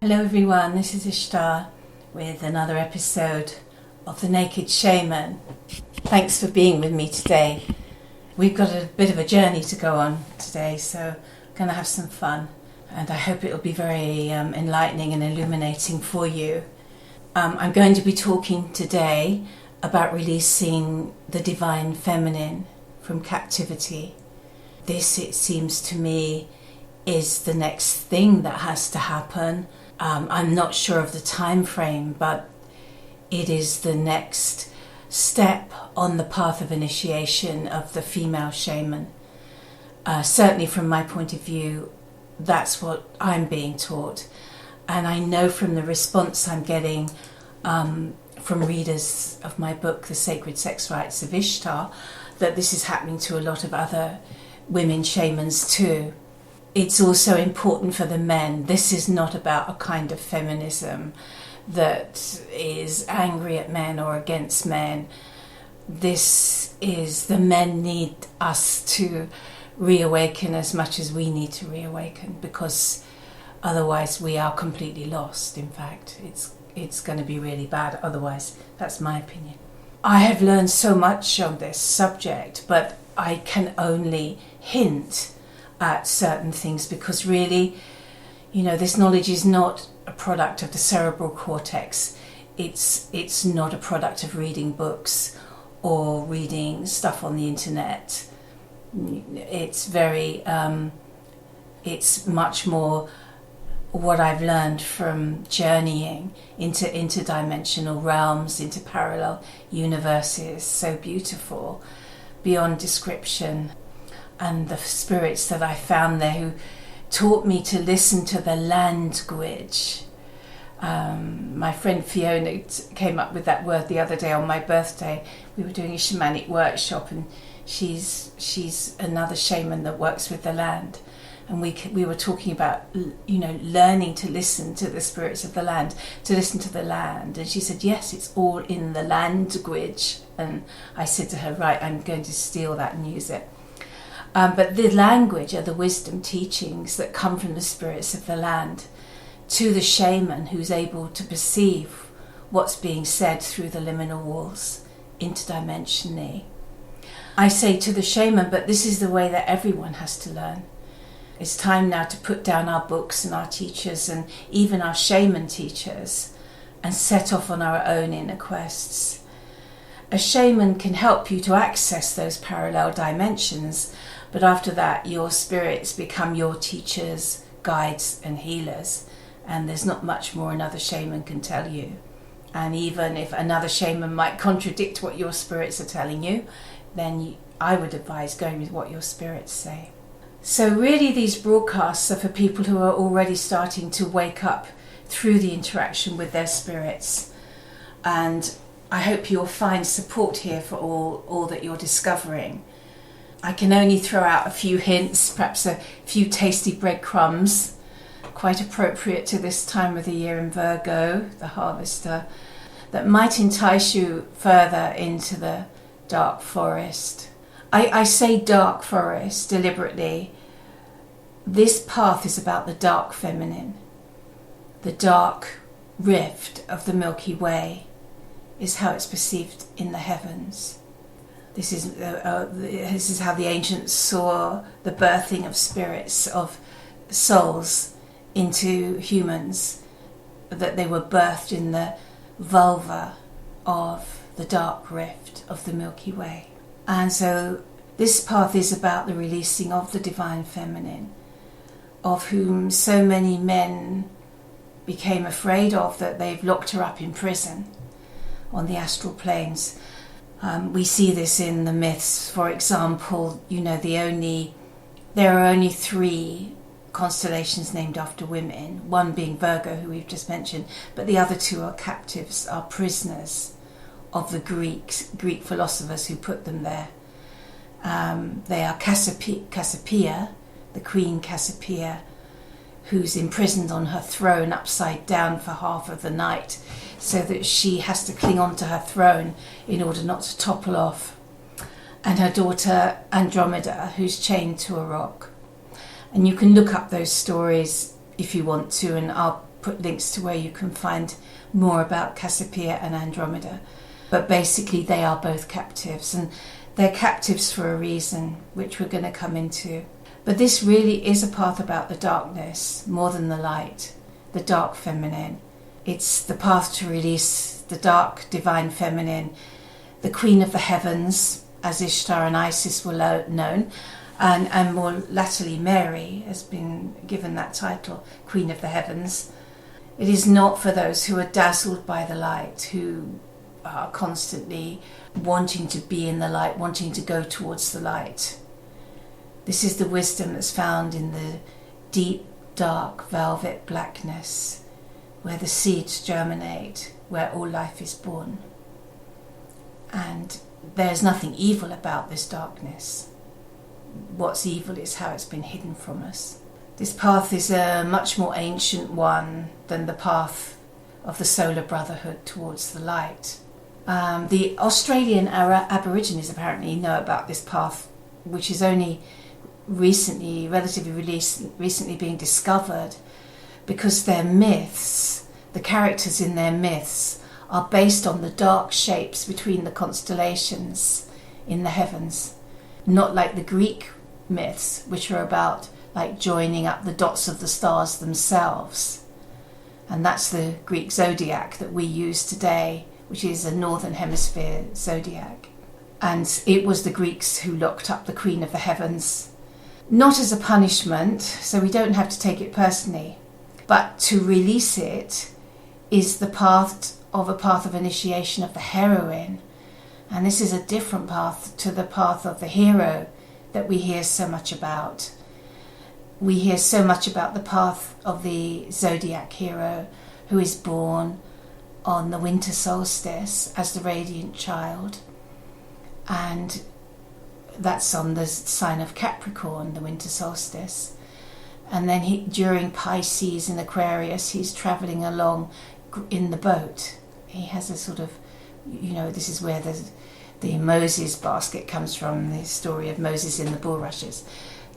Hello everyone, this is Ishtar with another episode of The Naked Shaman. Thanks for being with me today. We've got a bit of a journey to go on today, so I'm going to have some fun, and I hope it'll be very enlightening and illuminating for you. I'm going to be talking today about releasing the divine feminine from captivity. This, it seems to me, is the next thing that has to happen. I'm not sure of the time frame, but it is the next step on the path of initiation of the female shaman. Certainly from my point of view, that's what I'm being taught. And I know from the response I'm getting from readers of my book, The Sacred Sex Rites of Ishtar, that this is happening to a lot of other women shamans too. It's also important for the men. This is not about a kind of feminism that is angry at men or against men. This is, the men need us to reawaken as much as we need to reawaken, because otherwise we are completely lost. In fact, it's going to be really bad otherwise. That's my opinion. I have learned so much on this subject, but I can only hint at certain things, because really, this knowledge is not a product of the cerebral cortex. It's not a product of reading books or reading stuff on the internet. It's very it's much more what I've learned from journeying into interdimensional realms, into parallel universes, so beautiful beyond description. And the spirits that I found there who taught me to listen to the language. My friend Fiona came up with that word the other day on my birthday. We were doing a shamanic workshop, and she's another shaman that works with the land. And we were talking about, learning to listen to the spirits of the land, to listen to the land. And she said, yes, it's all in the language. And I said to her, right, I'm going to steal that and use it. But the language are the wisdom teachings that come from the spirits of the land to the shaman, who's able to perceive what's being said through the liminal walls, interdimensionally. I say to the shaman, but this is the way that everyone has to learn. It's time now to put down our books and our teachers and even our shaman teachers and set off on our own inner quests. A shaman can help you to access those parallel dimensions, but after that your spirits become your teachers, guides and healers, and there's not much more another shaman can tell you. And even if another shaman might contradict what your spirits are telling you, then I would advise going with what your spirits say. So really these broadcasts are for people who are already starting to wake up through the interaction with their spirits, and I hope you'll find support here for all that you're discovering. I can only throw out a few hints, perhaps a few tasty breadcrumbs, quite appropriate to this time of the year in Virgo, the harvester, that might entice you further into the dark forest. I say dark forest deliberately. This path is about the dark feminine. The dark rift of the Milky Way is how it's perceived in the heavens. This is how the ancients saw the birthing of spirits, of souls into humans, that they were birthed in the vulva of the dark rift of the Milky Way. And so this path is about the releasing of the divine feminine, of whom so many men became afraid of that they've locked her up in prison on the astral planes. We see this in the myths. For example, there are only 3 constellations named after women, one being Virgo, who we've just mentioned, but the other 2 are captives, are prisoners of the Greek philosophers who put them there. They are Cassopeia, the Queen Cassopeia, who's imprisoned on her throne upside down for half of the night, so that she has to cling on to her throne in order not to topple off. And her daughter Andromeda, who's chained to a rock. And you can look up those stories if you want to, and I'll put links to where you can find more about Cassopeia and Andromeda. But basically they are both captives, and they're captives for a reason, which we're going to come into. But this really is a path about the darkness more than the light, the dark feminine. It's the path to release the dark divine feminine, the queen of the heavens, as Ishtar and Isis were known, and more latterly Mary has been given that title, Queen of the Heavens. It is not for those who are dazzled by the light, who are constantly wanting to be in the light, wanting to go towards the light. This is the wisdom that's found in the deep, dark, velvet blackness, where the seeds germinate, where all life is born. And there's nothing evil about this darkness. What's evil is how it's been hidden from us. This path is a much more ancient one than the path of the solar brotherhood towards the light. The Australian Aborigines apparently know about this path, which is only relatively recently being discovered, because their myths, the characters in their myths, are based on the dark shapes between the constellations in the heavens. Not like the Greek myths, which are about like joining up the dots of the stars themselves. And that's the Greek zodiac that we use today, which is a northern hemisphere zodiac. And it was the Greeks who locked up the Queen of the Heavens, not as a punishment, so we don't have to take it personally, but to release it is the path of initiation of the heroine. And this is a different path to the path of the hero that we hear so much about. We hear so much about the path of the zodiac hero who is born on the winter solstice as the radiant child. And that's on the sign of Capricorn, the winter solstice. And then during Pisces and Aquarius, he's travelling along in the boat. He has a sort of, this is where the Moses basket comes from, the story of Moses in the bulrushes.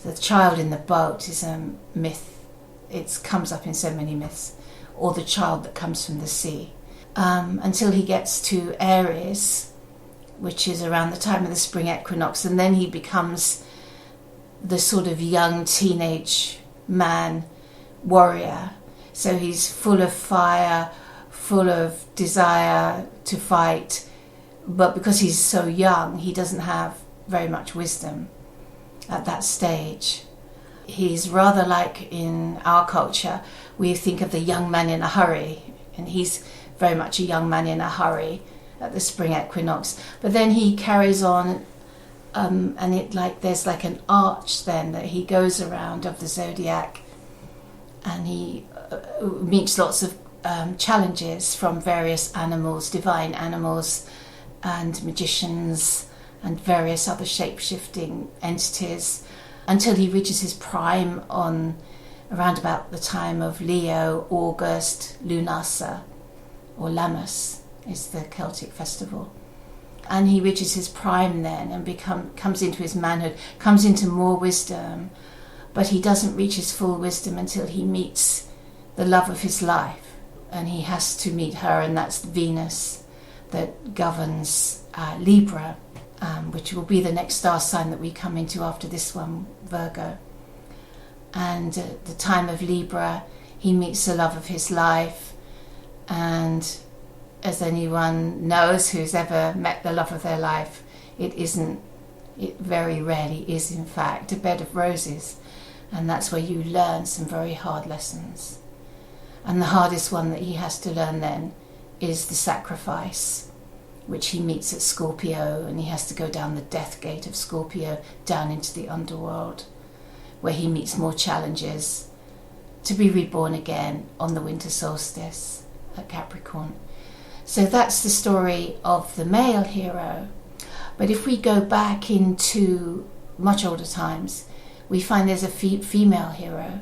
The child in the boat is a myth. It comes up in so many myths. Or the child that comes from the sea. Until he gets to Aries, which is around the time of the spring equinox, and then he becomes the sort of young teenage man warrior. So he's full of fire, full of desire to fight, but because he's so young, he doesn't have very much wisdom at that stage. He's rather like in our culture, we think of the young man in a hurry, and he's very much a young man in a hurry at the spring equinox. But then he carries on, and there's like an arch then that he goes around of the zodiac, and he meets lots of challenges from various animals, divine animals and magicians and various other shape-shifting entities, until he reaches his prime on around about the time of Leo, August, Lunasa, or Lammas is the Celtic festival. And he reaches his prime then and comes into his manhood, comes into more wisdom, but he doesn't reach his full wisdom until he meets the love of his life, and he has to meet her, and that's Venus that governs Libra, which will be the next star sign that we come into after this one, Virgo. And at the time of Libra, he meets the love of his life, and as anyone knows who's ever met the love of their life, it very rarely is in fact a bed of roses, and that's where you learn some very hard lessons. And the hardest one that he has to learn then is the sacrifice, which he meets at Scorpio, and he has to go down the death gate of Scorpio down into the underworld, where he meets more challenges to be reborn again on the winter solstice at Capricorn. So that's the story of the male hero. But if we go back into much older times, we find there's a female hero,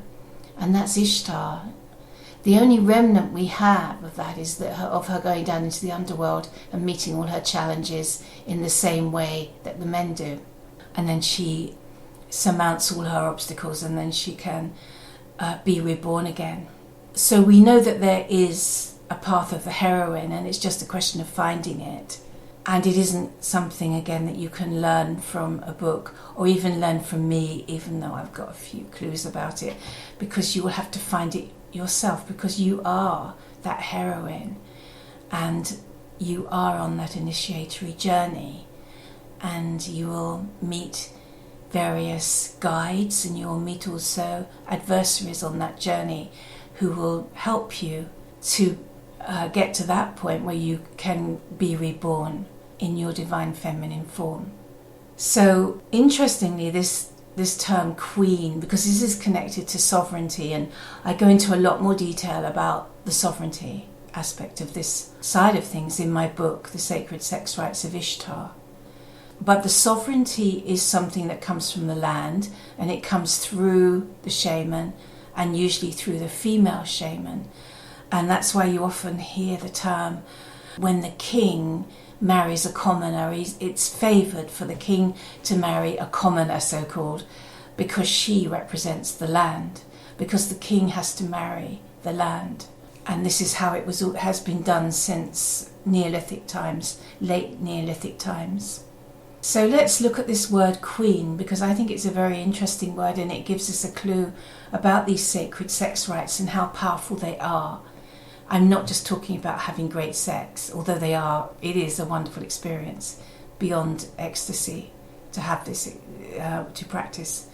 and that's Ishtar. The only remnant we have of that is of her going down into the underworld and meeting all her challenges in the same way that the men do. And then she surmounts all her obstacles, and then she can be reborn again. So we know that there is a path of the heroine, and it's just a question of finding it. And it isn't something, again, that you can learn from a book or even learn from me, even though I've got a few clues about it, because you will have to find it yourself, because you are that heroine and you are on that initiatory journey, and you will meet various guides, and you will meet also adversaries on that journey who will help you to get to that point where you can be reborn in your divine feminine form. So interestingly, this term queen, because this is connected to sovereignty, and I go into a lot more detail about the sovereignty aspect of this side of things in my book, The Sacred Sex Rites of Ishtar. But the sovereignty is something that comes from the land, and it comes through the shaman, and usually through the female shaman. And that's why you often hear the term, when the king marries a commoner, it's favoured for the king to marry a commoner, so-called, because she represents the land, because the king has to marry the land. And this is how has been done since Neolithic times, late Neolithic times. So let's look at this word queen, because I think it's a very interesting word, and it gives us a clue about these sacred sex rites and how powerful they are. I'm not just talking about having great sex, although it is a wonderful experience beyond ecstasy to have this, to practice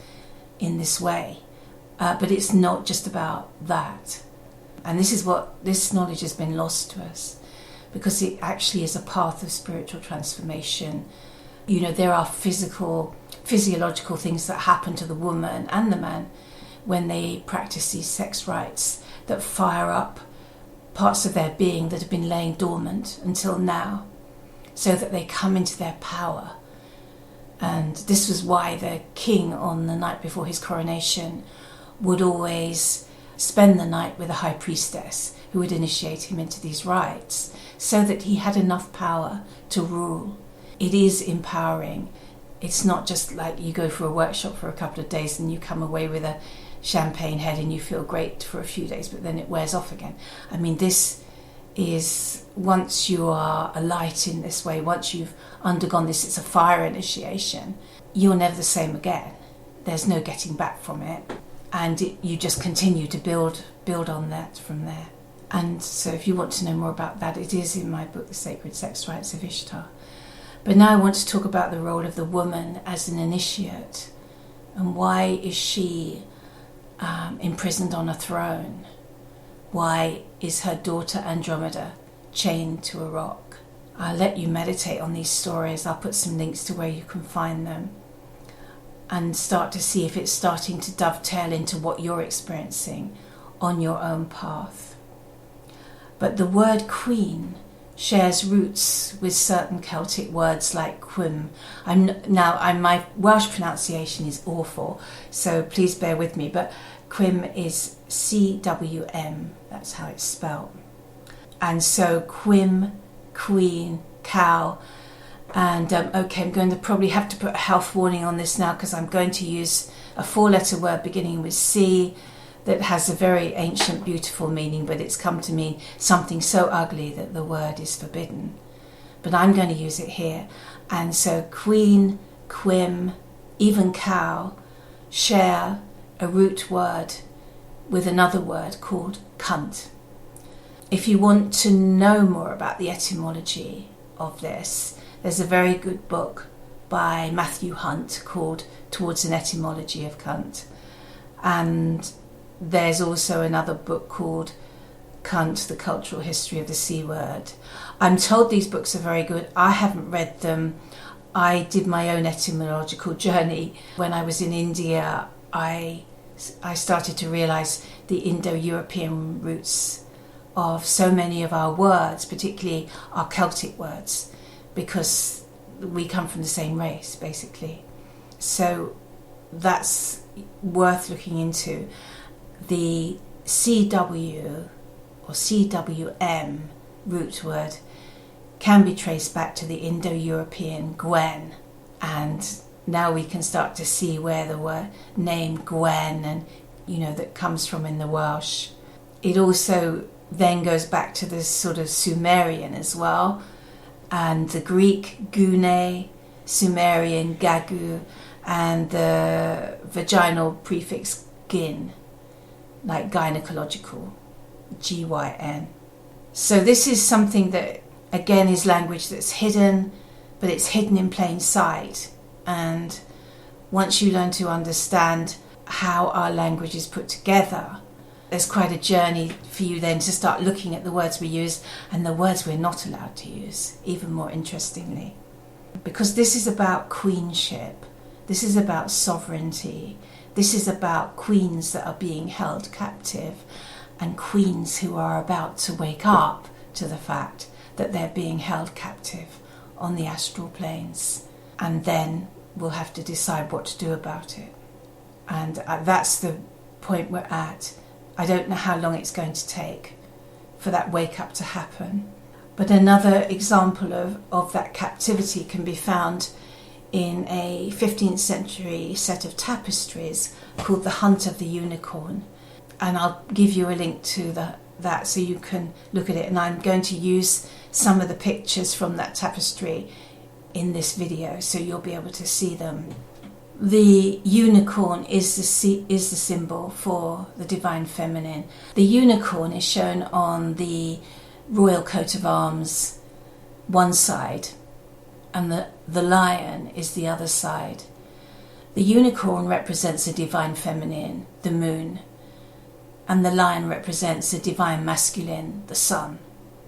in this way. But it's not just about that. And this knowledge has been lost to us, because it actually is a path of spiritual transformation. You know, there are physiological things that happen to the woman and the man when they practice these sex rites that fire up parts of their being that have been laying dormant until now, so that they come into their power. And this was why the king, on the night before his coronation, would always spend the night with a high priestess who would initiate him into these rites, so that he had enough power to rule. It is empowering. It's not just like you go for a workshop for a couple of days and you come away with a champagne head and you feel great for a few days, but then it wears off again. I mean, this is, once you are a light in this way, once you've undergone this, it's a fire initiation, you're never the same again. There's no getting back from it, and you just continue to build on that from there. And so if you want to know more about that, it is in my book, The Sacred Sex Rites of Ishtar. But now I want to talk about the role of the woman as an initiate, and why is she imprisoned on a throne? Why is her daughter Andromeda chained to a rock? I'll let you meditate on these stories. I'll put some links to where you can find them, and start to see if it's starting to dovetail into what you're experiencing on your own path. But the word queen shares roots with certain Celtic words like quim. My Welsh pronunciation is awful, so please bear with me, but quim is CWM, that's how it's spelled. And so quim, queen, cow, and okay, I'm going to probably have to put a health warning on this now, because I'm going to use a 4-letter word beginning with C that has a very ancient, beautiful meaning, but it's come to mean something so ugly that the word is forbidden. But I'm going to use it here. And so queen, quim, even cow share a root word with another word called cunt. If you want to know more about the etymology of this, there's a very good book by Matthew Hunt called Towards an Etymology of Cunt. And there's also another book called Cunt, The Cultural History of the C Word. I'm told these books are very good. I haven't read them. I did my own etymological journey. When I was in India, I started to realise the Indo-European roots of so many of our words, particularly our Celtic words, because we come from the same race, basically. So that's worth looking into. The CW or CWM root word can be traced back to the Indo-European Gwen, and now we can start to see where the word name Gwen and that comes from in the Welsh. it also then goes back to the sort of Sumerian as well, and the Greek gune, Sumerian gagu, and the vaginal prefix gyn, like gynecological, gyn. So this is something that again is language that's hidden, but it's hidden in plain sight. And once you learn to understand how our language is put together, there's quite a journey for you then to start looking at the words we use and the words we're not allowed to use, even more interestingly. Because this is about queenship, this is about sovereignty, this is about queens that are being held captive and queens who are about to wake up to the fact that they're being held captive on the astral planes, and then we'll have to decide what to do about it. And that's the point we're at. I don't know how long it's going to take for that wake up to happen. But another example of that captivity can be found in a 15th century set of tapestries called The Hunt of the Unicorn. And I'll give you a link to that so you can look at it. And I'm going to use some of the pictures from that tapestry in this video so you'll be able to see them. The unicorn is the symbol for the divine feminine. The unicorn is shown on the royal coat of arms one side, and the lion is the other side. The unicorn represents the divine feminine, the moon, and the lion represents the divine masculine, the sun,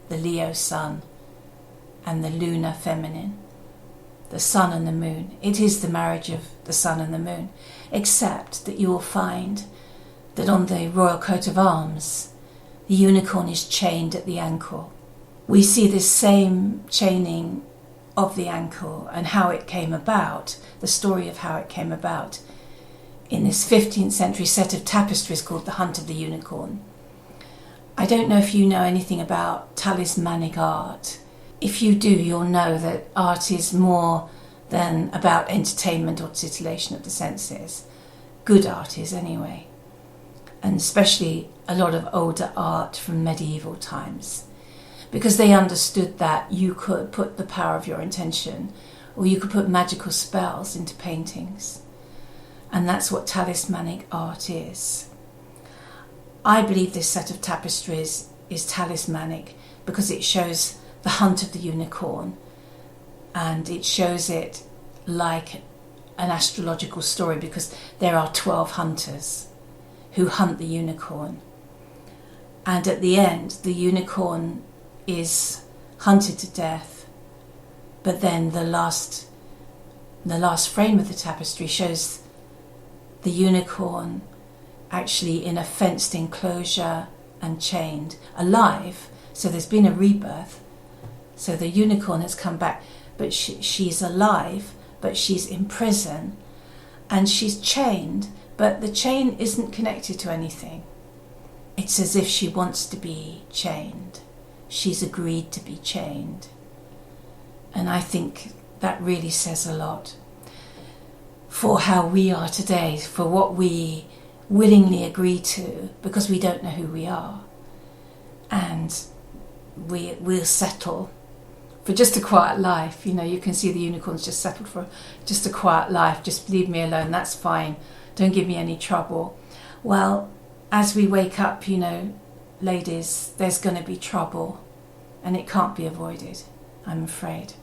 the Leo sun, and the lunar feminine, the sun and the moon. It is the marriage of the sun and the moon, except that you will find that on the royal coat of arms, the unicorn is chained at the ankle. We see this same chaining of the ankle and how it came about, the story of how it came about, in this 15th century set of tapestries called The Hunt of the Unicorn. I don't know if you know anything about talismanic art. If you do, you'll know that art is more than about entertainment or titillation of the senses. Good art is anyway. And especially a lot of older art from medieval times. Because they understood that you could put the power of your intention, or you could put magical spells into paintings. And that's what talismanic art is. I believe this set of tapestries is talismanic because it shows the hunt of the unicorn, and it shows it like an astrological story because there are 12 hunters who hunt the unicorn, and at the end the unicorn is hunted to death, but then the last frame of the tapestry shows the unicorn actually in a fenced enclosure and chained, alive. So there's been a rebirth. So the unicorn has come back, but she's alive, but she's in prison, and she's chained, but the chain isn't connected to anything. It's as if she wants to be chained. She's agreed to be chained. And I think that really says a lot for how we are today, for what we willingly agree to, because we don't know who we are. And we'll settle for just a quiet life. You know, you can see the unicorns just settled for just a quiet life. Just leave me alone, that's fine. Don't give me any trouble. Well, as we wake up, you know, ladies, there's going to be trouble, and it can't be avoided, I'm afraid.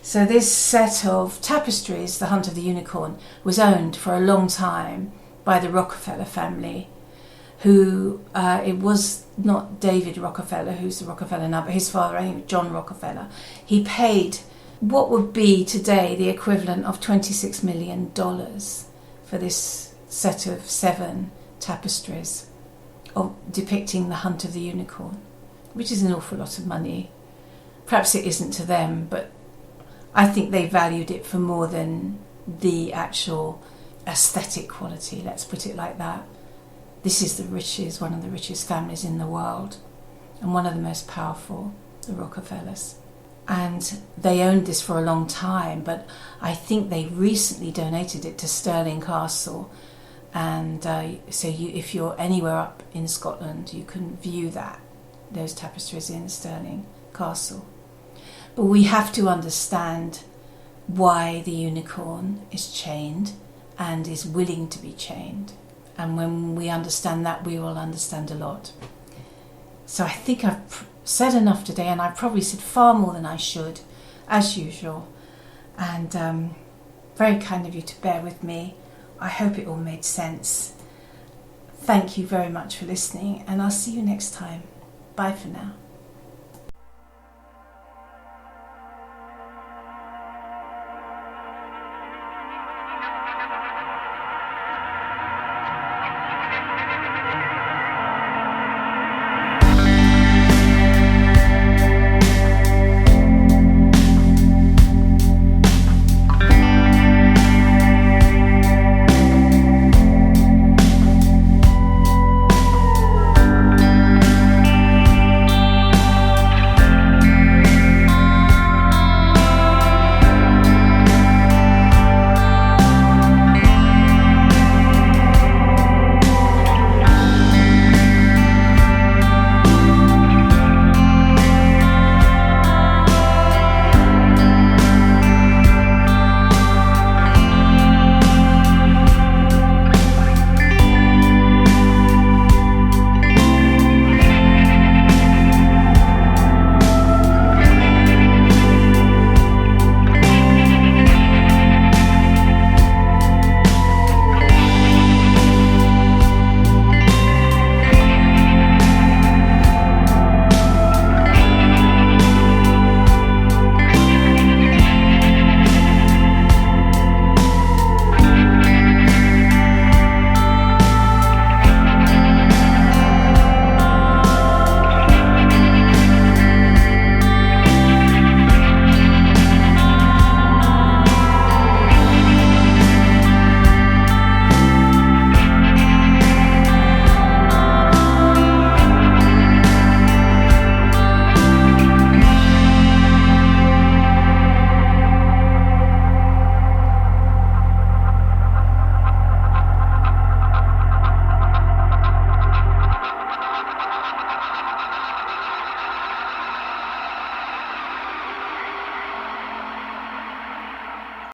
So this set of tapestries, The Hunt of the Unicorn, was owned for a long time by the Rockefeller family, who, it was not David Rockefeller, who's the Rockefeller now, but his father, I think John Rockefeller. He paid what would be today the equivalent of $26 million for this set of 7 tapestries depicting the hunt of the unicorn, which is an awful lot of money. Perhaps it isn't to them, but I think they valued it for more than the actual aesthetic quality, let's put it like that. This is one of the richest families in the world, and one of the most powerful, the Rockefellers. And they owned this for a long time, but I think they recently donated it to Stirling Castle And if you're anywhere up in Scotland, you can view those tapestries in Stirling Castle. But we have to understand why the unicorn is chained and is willing to be chained. And when we understand that, we will understand a lot. So I think I've said enough today, and I've probably said far more than I should, as usual. And very kind of you to bear with me. I hope it all made sense. Thank you very much for listening, and I'll see you next time. Bye for now.